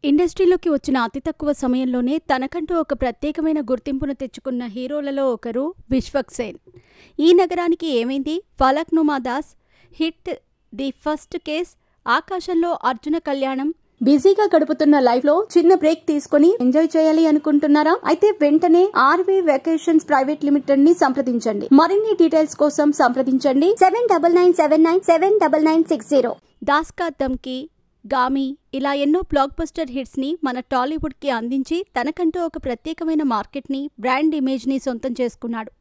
ఇండస్ట్రీలోకి వచ్చిన అతి తక్కువ సమయంలోనే తనకంటూ ఒక ప్రత్యేకమైన గుర్తింపును తెచ్చుకున్న హీరోలలో ఒకరు విశ్వక్ సేన్. ఈ నగరానికి ఏమైంది, Falaknuma Das, hit, the first case, ఆకాశంలో అర్జున కళ్యాణం. బిజీగా గడుపుతున్న లైఫ్ లో చిన్న బ్రేక్ తీసుకుని ఎంజాయ్ చేయాలి అనుకుంటున్నారా? అయితే వెంటనే ఆర్వీ వెకేషన్స్ ప్రైవేట్ లిమిటెడ్ ని సంప్రదించండి. మరిన్ని డీటెయిల్స్ కోసం సంప్రదించండి 7997979960. దాస్ కా దమ్కి, గామి ఇలా ఎన్నో బ్లాక్ బస్టర్ హిట్స్ ని మన టాలీవుడ్ కి అందించి తనకంటూ ఒక ప్రత్యేకమైన మార్కెట్ ని, బ్రాండ్ ఇమేజ్ ని సొంతం చేసుకున్నాడు.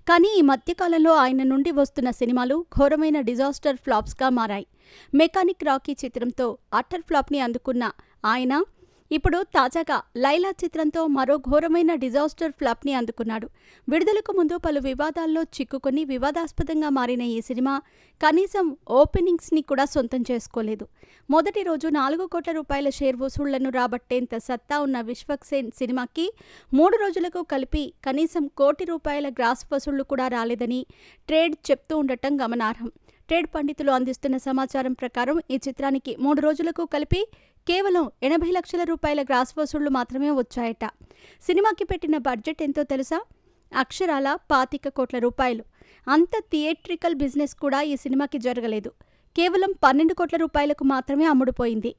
కానీ ఈ మధ్యకాలంలో ఆయన నుండి వస్తున్న సినిమాలు ఘోరమైన డిజాస్టర్ ఫ్లాప్స్ గా మారాయి. మెకానిక్ రాకీ చిత్రంతో అట్టర్ ఫ్లాప్ ని అందుకున్న ఆయన ఇప్పుడు తాజాగా లైలా చిత్రంతో మరో ఘోరమైన డిజాస్టర్ ఫ్లాప్ ని అందుకున్నాడు. విడుదలకు ముందు పలు వివాదాల్లో చిక్కుకొని వివాదాస్పదంగా మారిన ఈ సినిమా కనీసం ఓపెనింగ్స్ ని కూడా సొంతం చేసుకోలేదు. మొదటి రోజు 4 కోట్ల రూపాయల షేర్ వసూళ్లను రాబట్టేంత సత్తా ఉన్న విశ్వక్ సేన్ సినిమాకి 3 రోజులకు కలిపి కనీసం ₹1 కోటి గ్రాస్ వసూళ్లు కూడా రాలేదని ట్రేడ్ చెప్తూ ఉండటం గమనార్హం. ట్రేడ్ పండితులు అందిస్తున్న సమాచారం ప్రకారం ఈ చిత్రానికి 3 రోజులకు కలిపి కేవలం ₹80 లక్షల గ్రాస్ వసూళ్లు మాత్రమే వచ్చాయట. సినిమాకి పెట్టిన బడ్జెట్ ఎంతో తెలుసా? అక్షరాల ₹25 కోట్ల. అంత థియేట్రికల్ బిజినెస్ కూడా ఈ సినిమాకి జరగలేదు. కేవలం ₹12 కోట్లకు మాత్రమే అమ్ముడుపోయింది.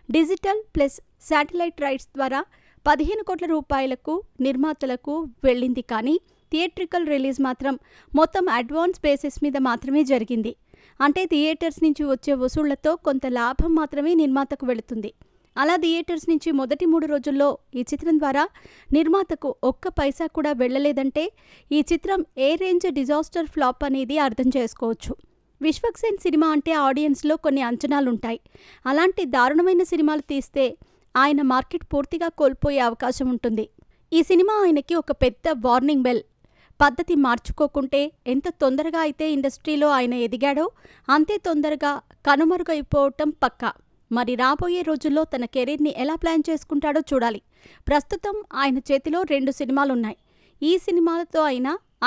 డిజిటల్ ప్లస్ శాటిలైట్ రైట్స్ ద్వారా ₹15 కోట్లకు నిర్మాతలకు వెళ్ళింది. కానీ థియేట్రికల్ రిలీజ్ మాత్రం మొత్తం అడ్వాన్స్ బేసిస్ మీద మాత్రమే జరిగింది. అంటే థియేటర్స్ నుంచి వచ్చే వసూళ్లతో కొంత లాభం మాత్రమే నిర్మాతకు వెళుతుంది. అలా థియేటర్స్ నుంచి మొదటి 3 రోజుల్లో ఈ చిత్రం ద్వారా నిర్మాతకు ఒక్క పైసా కూడా వెళ్లలేదంటే ఈ చిత్రం ఏ రేంజ్ డిజాస్టర్ ఫ్లాప్ అనేది అర్థం చేసుకోవచ్చు. విశ్వక్ సేన్ సినిమా అంటే ఆడియన్స్లో కొన్ని అంచనాలుంటాయి. అలాంటి దారుణమైన సినిమాలు తీస్తే ఆయన మార్కెట్ పూర్తిగా కోల్పోయే అవకాశం ఉంటుంది. ఈ సినిమా ఆయనకి ఒక పెద్ద వార్నింగ్ బెల్. పద్ధతి మార్చుకోకుంటే ఎంత తొందరగా అయితే ఇండస్ట్రీలో ఆయన ఎదిగాడో అంతే తొందరగా కనుమరుగైపోవటం పక్కా. మరి రాబోయే రోజుల్లో తన కెరీర్ని ఎలా ప్లాన్ చేసుకుంటాడో చూడాలి. ప్రస్తుతం ఆయన చేతిలో 2 సినిమాలున్నాయి. ఈ సినిమాలతో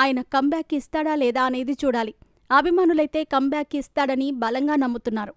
ఆయన కంబ్యాక్ ఇస్తాడా లేదా అనేది చూడాలి. అభిమానులైతే కంబ్యాక్ ఇస్తాడని బలంగా నమ్ముతున్నారు.